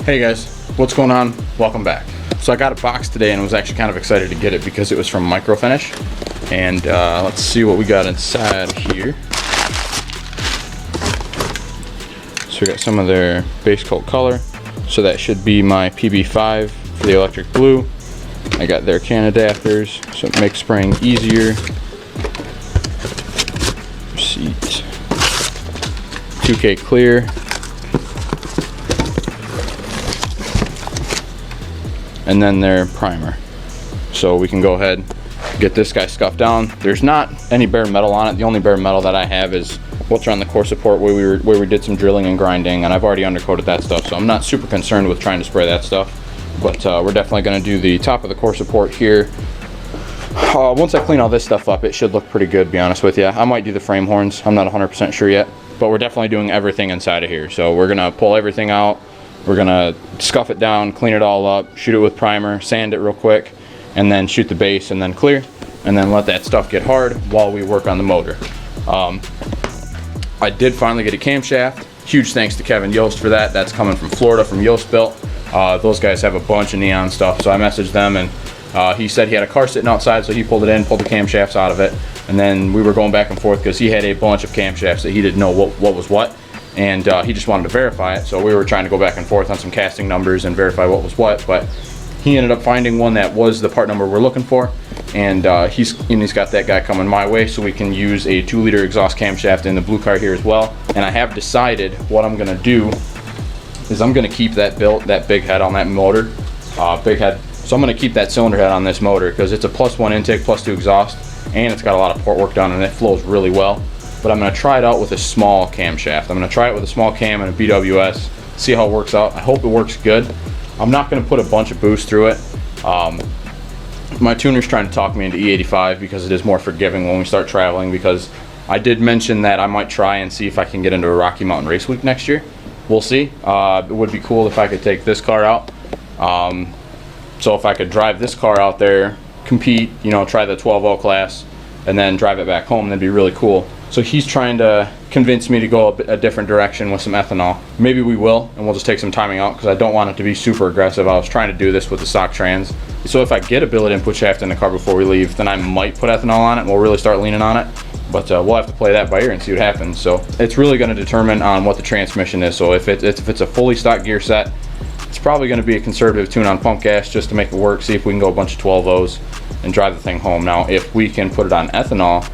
Hey guys, what's going on? Welcome back. So I got a box today and I was actually kind of excited to get it because it was from Microfinish. And let's see what we got inside here. So we got some of their base coat color. So that should be my PB5 for the electric blue. I got their can adapters, so it makes spraying easier. Receipt. 2K clear. And then their primer. So we can go ahead, get this guy scuffed down. There's not any bare metal on it. The only bare metal that I have is what's on the core support where we did some drilling and grinding, and I've already undercoated that stuff, so I'm not super concerned with trying to spray that stuff. But we're definitely going to do the top of the core support here. Once I clean all this stuff up, it should look pretty good, to be honest with you. I might do the frame horns. I'm not 100% sure yet, but we're definitely doing everything inside of here. So we're going to pull everything out. We're gonna scuff it down, clean it all up, shoot it with primer, sand it real quick, and then shoot the base and then clear, and then let that stuff get hard while we work on the motor. I did finally get a camshaft. Huge thanks to Kevin Yost for that. That's coming from Florida, from Yost Built. Those guys have a bunch of neon stuff, so I messaged them, and he said he had a car sitting outside, so he pulled it in, pulled the camshafts out of it, and then we were going back and forth because he had a bunch of camshafts that he didn't know what was what. And he just wanted to verify it, so we were trying to go back and forth on some casting numbers and verify what was what, but he ended up finding one that was the part number we're looking for, and he's got that guy coming my way, so we can use a 2-liter exhaust camshaft in the blue car here as well. And I have decided what I'm gonna do is I'm gonna keep that big head on that motor, big head. So I'm gonna keep that cylinder head on this motor because it's a +1 intake, +2 exhaust, and it's got a lot of port work done and it flows really well. But I'm going to try it out with a small camshaft. I'm going to try it with a small cam and a BWS, see how it works out. I hope it works good. I'm not going to put a bunch of boost through it. My tuner's trying to talk me into E85 because it is more forgiving when we start traveling, because I did mention that I might try and see if I can get into a Rocky Mountain Race Week next year. We'll see. It would be cool if I could take this car out. So if I could drive this car out there, compete, try the 12L class, and then drive it back home, that'd be really cool. So he's trying to convince me to go a different direction with some ethanol. Maybe we will, and we'll just take some timing out because I don't want it to be super aggressive. I was trying to do this with the stock trans. So if I get a billet input shaft in the car before we leave, then I might put ethanol on it and we'll really start leaning on it. But we'll have to play that by ear and see what happens. So it's really going to determine on what the transmission is. So if it's a fully stock gear set, it's probably going to be a conservative tune on pump gas just to make it work, see if we can go a bunch of 12Os and drive the thing home. Now if we can put it on ethanol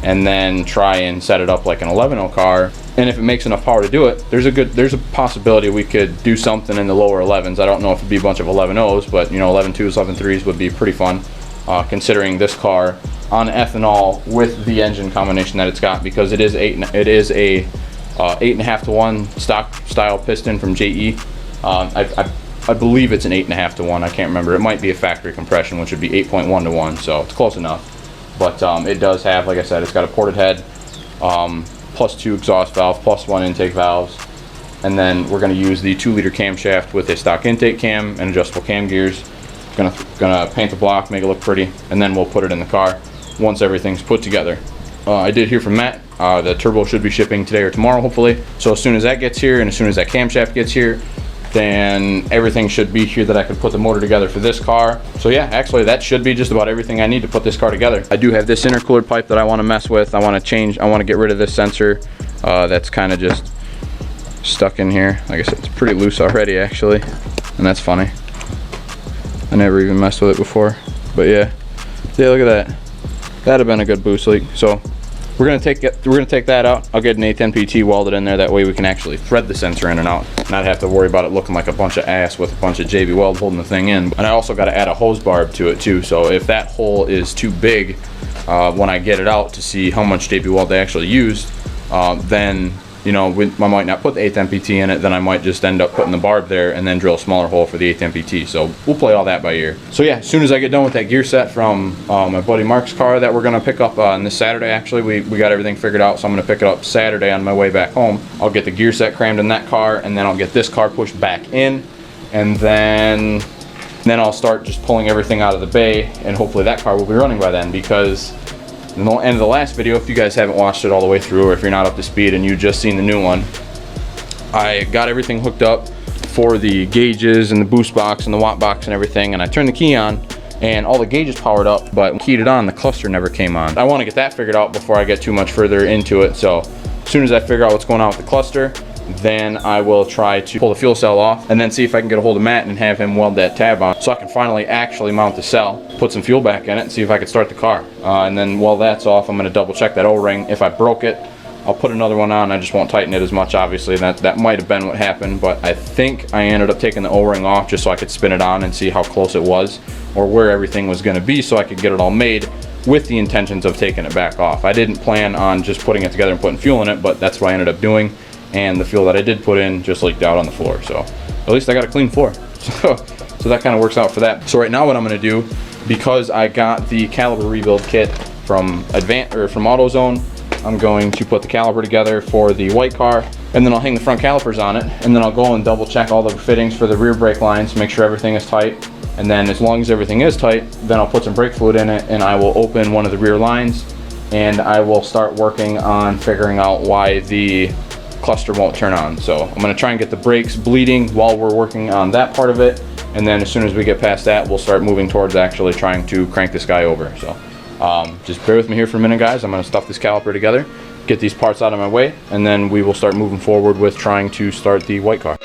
and then try and set it up like an 11.0 car, and if it makes enough power to do it, there's a possibility we could do something in the lower 11s. I don't know if it'd be a bunch of 11.0s, but 11.2s, 11.3s would be pretty fun, considering this car on ethanol with the engine combination that it's got, because it is a 8.5 to 1 stock style piston from JE. I believe it's an 8.5 to 1. I can't remember. It might be a factory compression, which would be 8.1 to 1, so it's close enough. But it does have, like I said, it's got a ported head, +2 exhaust valve, +1 intake valves, and then we're going to use the 2-liter camshaft with a stock intake cam and adjustable cam gears. Gonna paint the block, make it look pretty, and then we'll put it in the car once everything's put together. I did hear from Matt. The turbo should be shipping today or tomorrow, hopefully. So as soon as that gets here, and as soon as that camshaft gets here, then everything should be here that I could put the motor together for this car. So yeah, actually that should be just about everything I need to put this car together. I do have this intercooler pipe that I want to mess with. I want to get rid of this sensor that's kind of just stuck in here. Like I said, it's pretty loose already actually, and that's funny. I never even messed with it before, but yeah, look at that. That'd have been a good boost leak. So we're gonna take that out. I'll get an A10PT welded in there. That way we can actually thread the sensor in and out, not have to worry about it looking like a bunch of ass with a bunch of JB Weld holding the thing in. And I also got to add a hose barb to it too. So if that hole is too big when I get it out to see how much JB Weld they actually used, then I might not put the A10PT in it. Then I might just end up putting the barb there and then drill a smaller hole for the A10PT. So we'll play all that by ear. So yeah, as soon as I get done with that gear set from my buddy Mark's car that we're gonna pick up on this Saturday, actually we got everything figured out, so I'm gonna pick it up Saturday on my way back home. I'll get the gear set crammed in that car, and then I'll get this car pushed back in, and then I'll start just pulling everything out of the bay, and hopefully that car will be running by then, because in the end of the last video, if you guys haven't watched it all the way through, or if you're not up to speed and you just seen the new one, I got everything hooked up, for the gauges and the boost box and the watt box and everything, and I turned the key on and all the gauges powered up, but when I keyed it on, the cluster never came on. I want to get that figured out before I get too much further into it, so as soon as I figure out what's going on with the cluster, then I will try to pull the fuel cell off and then see if I can get a hold of Matt and have him weld that tab on so I can finally actually mount the cell, put some fuel back in it, and see if I can start the car. And then while that's off, I'm going to double check that O-ring. If I broke it, I'll put another one on. I just won't tighten it as much, obviously. That might have been what happened, but I think I ended up taking the O-ring off just so I could spin it on and see how close it was or where everything was going to be so I could get it all made with the intentions of taking it back off. I didn't plan on just putting it together and putting fuel in it, but that's what I ended up doing, and the fuel that I did put in just leaked out on the floor. So at least I got a clean floor. So that kind of works out for that. So right now what I'm going to do, because I got the caliper rebuild kit from AutoZone, I'm going to put the caliper together for the white car, and then I'll hang the front calipers on it, and then I'll go and double check all the fittings for the rear brake lines, make sure everything is tight, and then as long as everything is tight, then I'll put some brake fluid in it, and I will open one of the rear lines, and I will start working on figuring out why the cluster won't turn on. So I'm going to try and get the brakes bleeding while we're working on that part of it, and then as soon as we get past that, we'll start moving towards actually trying to crank this guy over. So just bear with me here for a minute, guys. I'm going to stuff this caliper together, get these parts out of my way, and then we will start moving forward with trying to start the white car.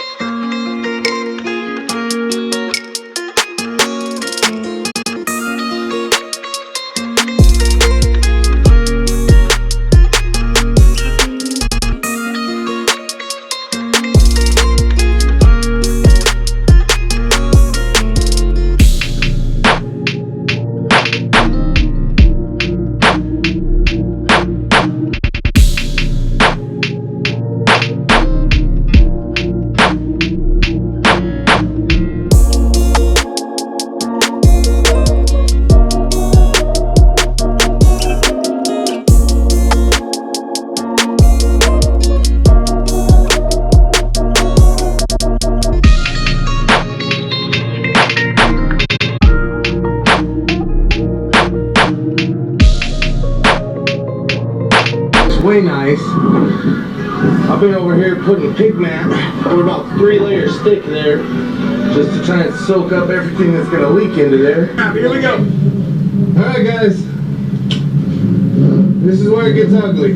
Way nice. I've been over here putting pig mat over about 3 layers thick there, just to try and soak up everything that's gonna leak into there. Here we go. All right, guys. This is where it gets ugly.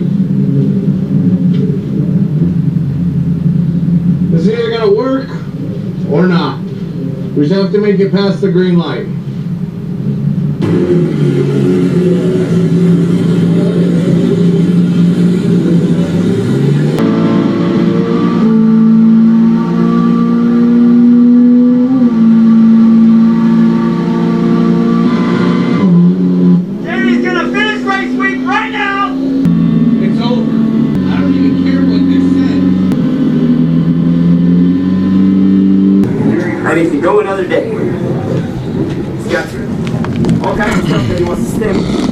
This is either gonna work or not. We just have to make it past the green light. And he can go another day. He's got all kinds of stuff that he wants to stem.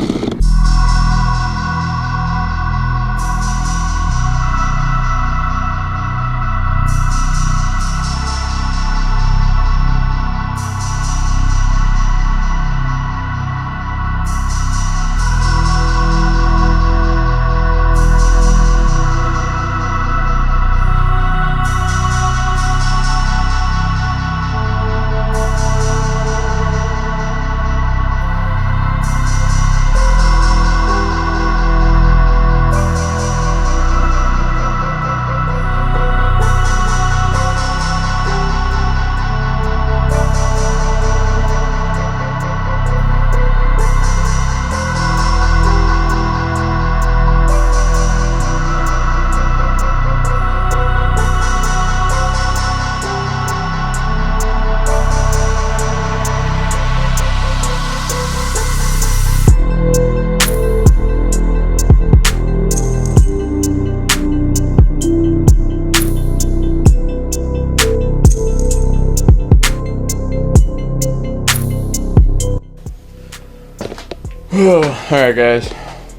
Alright guys,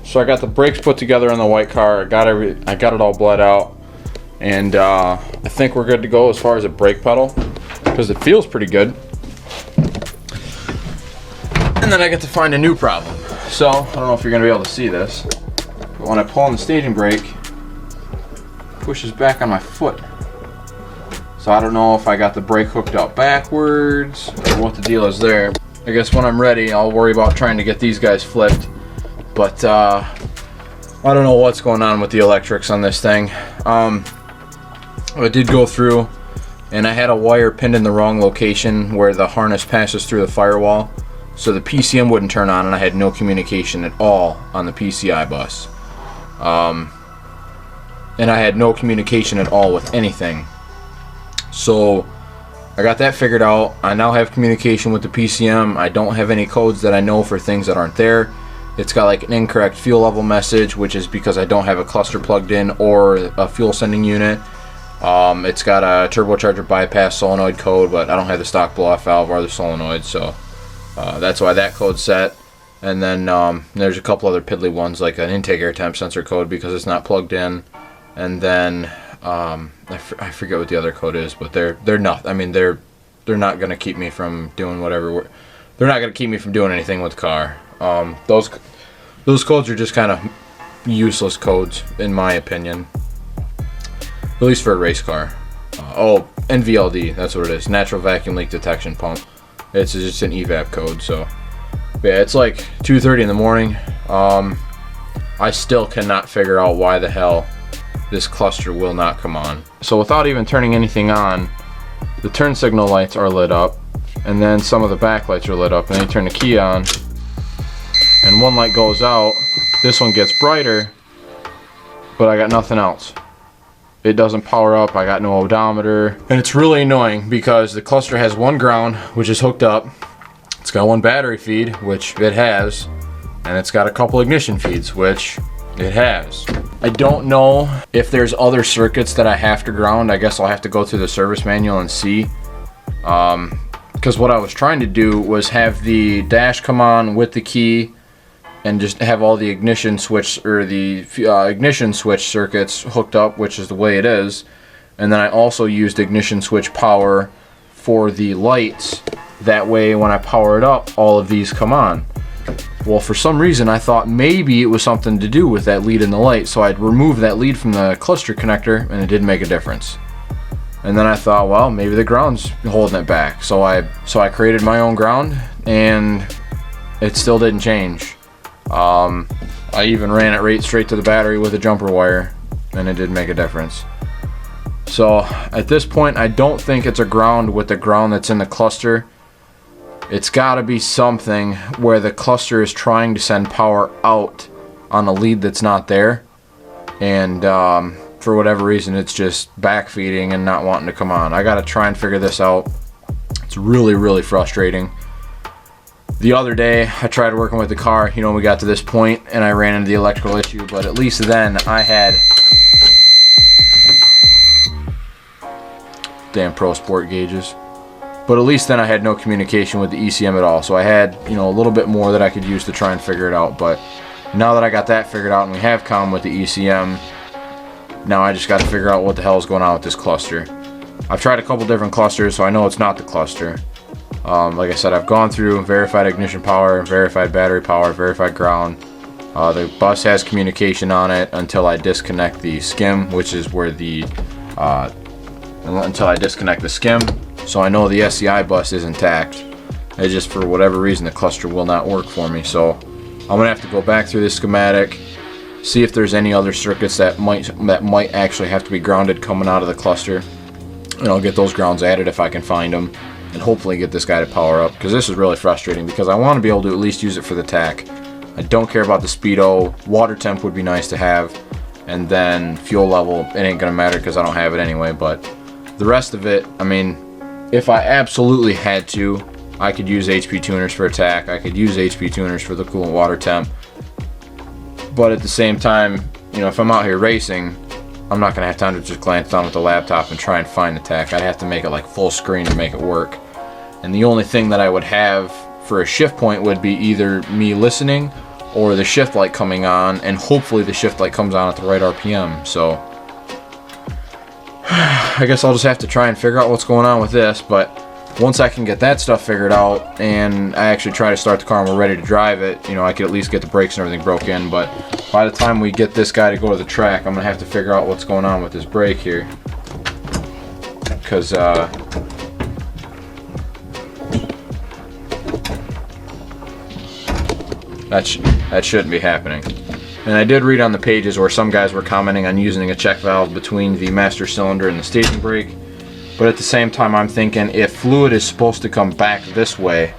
so I got the brakes put together on the white car. I got it all bled out, and I think we're good to go as far as a brake pedal, because it feels pretty good. And then I get to find a new problem. So I don't know if you're gonna be able to see this, but when I pull on the staging brake, it pushes back on my foot. So I don't know if I got the brake hooked up backwards or what the deal is there. I guess when I'm ready, I'll worry about trying to get these guys flipped. But I don't know what's going on with the electrics on this thing. I did go through and I had a wire pinned in the wrong location where the harness passes through the firewall. So the PCM wouldn't turn on and I had no communication at all on the PCI bus. And I had no communication at all with anything. So I got that figured out. I now have communication with the PCM. I don't have any codes that I know for things that aren't there. It's got like an incorrect fuel level message, which is because I don't have a cluster plugged in or a fuel sending unit. It's got a turbocharger bypass solenoid code, but I don't have the stock blow-off valve or the solenoid, so that's why that code's set. And then there's a couple other piddly ones, like an intake air temp sensor code because it's not plugged in. And then I forget what the other code is, but they're not. I mean, they're not gonna keep me from doing whatever. They're not gonna keep me from doing anything with the car. Those codes are just kind of useless codes, in my opinion. At least for a race car. NVLD, that's what it is. Natural Vacuum Leak Detection Pump. It's just an evap code, so. Yeah, it's like 2:30 in the morning. I still cannot figure out why the hell this cluster will not come on. So without even turning anything on, the turn signal lights are lit up, and then some of the back lights are lit up, and then you turn the key on, and one light goes out, this one gets brighter, but I got nothing else. It doesn't power up, I got no odometer, and it's really annoying because the cluster has one ground, which is hooked up, it's got one battery feed, which it has, and it's got a couple ignition feeds, which it has. I don't know if there's other circuits that I have to ground. I guess I'll have to go through the service manual and see. Because what I was trying to do was have the dash come on with the key and just have all the ignition switch or the ignition switch circuits hooked up, which is the way it is. And then I also used ignition switch power for the lights. That way when I power it up, all of these come on. Well, for some reason I thought maybe it was something to do with that lead in the light, so I'd remove that lead from the cluster connector and it didn't make a difference. And then I thought, well, maybe the ground's holding it back. So I created my own ground and it still didn't change. I even ran it right straight to the battery with a jumper wire and it didn't make a difference. So at this point I don't think it's a ground with the ground that's in the cluster. It's got to be something where the cluster is trying to send power out on a lead that's not there, and for whatever reason it's just backfeeding and not wanting to come on. I got to try and figure this out. It's really, really frustrating. The other day I tried working with the car, you know, we got to this point and I ran into the electrical issue, but at least then I had damn Pro Sport gauges. But at least then I had no communication with the ECM at all. So I had, you know, a little bit more that I could use to try and figure it out. But now that I got that figured out and we have comm with the ECM, now I just got to figure out what the hell is going on with this cluster. I've tried a couple different clusters, so I know it's not the cluster. Like I said, I've gone through verified ignition power, verified battery power, verified ground. The bus has communication on it until I disconnect the skim, which is where the until I disconnect the skim. So I know the SCI bus is intact. It's just for whatever reason the cluster will not work for me. So I'm gonna have to go back through the schematic, see if there's any other circuits that might actually have to be grounded coming out of the cluster, and I'll get those grounds added if I can find them, and hopefully get this guy to power up, because this is really frustrating because I want to be able to at least use it for the tack. I don't care about the speedo. Water temp would be nice to have, and then fuel level, it ain't gonna matter because I don't have it anyway. But the rest of it, I mean, if I absolutely had to, I could use HP tuners for attack. I could use HP tuners for the coolant water temp. But at the same time, you know, if I'm out here racing, I'm not going to have time to just glance down with the laptop and try and find the attack. I'd have to make it like full screen to make it work. And the only thing that I would have for a shift point would be either me listening or the shift light coming on, and hopefully the shift light comes on at the right RPM. So I guess I'll just have to try and figure out what's going on with this. But once I can get that stuff figured out and I actually try to start the car and we're ready to drive it, you know, I could at least get the brakes and everything broke in. But by the time we get this guy to go to the track, I'm gonna have to figure out what's going on with this brake here, because that shouldn't be happening. And I did read on the pages where some guys were commenting on using a check valve between the master cylinder and the staging brake. But at the same time, I'm thinking if fluid is supposed to come back this way,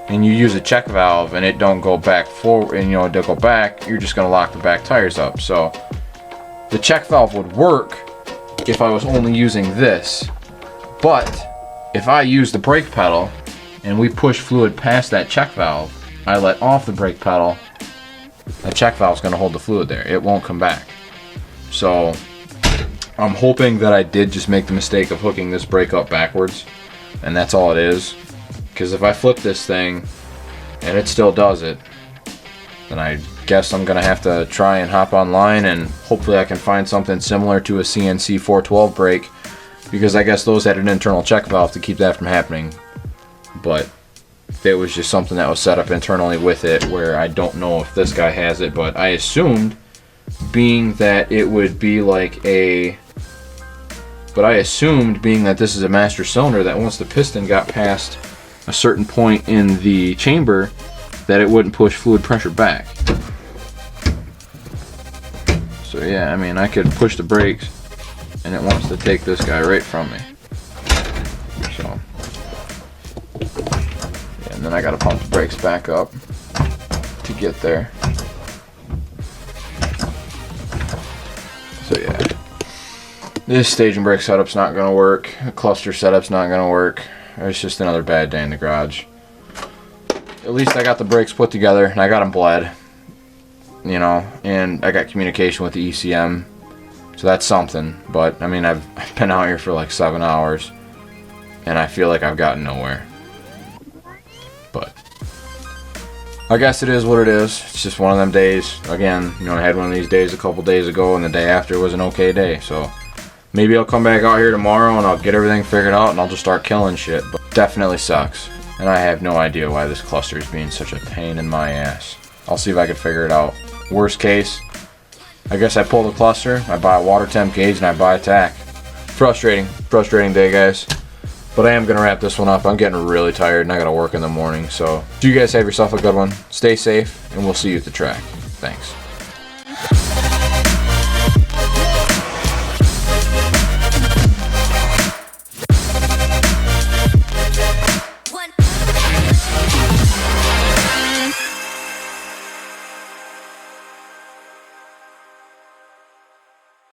and you use a check valve and it don't go back forward, and it don't go back, you're just gonna lock the back tires up. So the check valve would work if I was only using this, but if I use the brake pedal and we push fluid past that check valve, I let off the brake pedal, that check valve is going to hold the fluid there. It won't come back. So I'm hoping that I did just make the mistake of hooking this brake up backwards, and that's all it is. Because if I flip this thing and it still does it, then I guess I'm going to have to try and hop online, and hopefully I can find something similar to a CNC 412 brake, because I guess those had an internal check valve to keep that from happening. But it was just something that was set up internally with it, where I don't know if this guy has it, but I assumed, being that it would be like a, but I assumed being that this is a master cylinder, that once the piston got past a certain point in the chamber, that it wouldn't push fluid pressure back. So yeah, I mean, I could push the brakes and it wants to take this guy right from me. So yeah, and then I gotta pump the brakes back up to get there. So yeah, this staging brake setup's not gonna work. The cluster setup's not gonna work. It's just another bad day in the garage. At least I got the brakes put together and I got them bled, and I got communication with the ECM, so that's something. But I mean, I've been out here for like 7 hours and I feel like I've gotten nowhere. But I guess it is what it is. It's just one of them days. Again, I had one of these days a couple days ago, and the day after was an okay day. So maybe I'll come back out here tomorrow and I'll get everything figured out and I'll just start killing shit. But definitely sucks. And I have no idea why this cluster is being such a pain in my ass. I'll see if I can figure it out. Worst case, I guess I pull the cluster, I buy a water temp gauge, and I buy a tack. Frustrating day, guys. But I am going to wrap this one up. I'm getting really tired and I got to work in the morning. So you guys have yourself a good one. Stay safe, and we'll see you at the track. Thanks.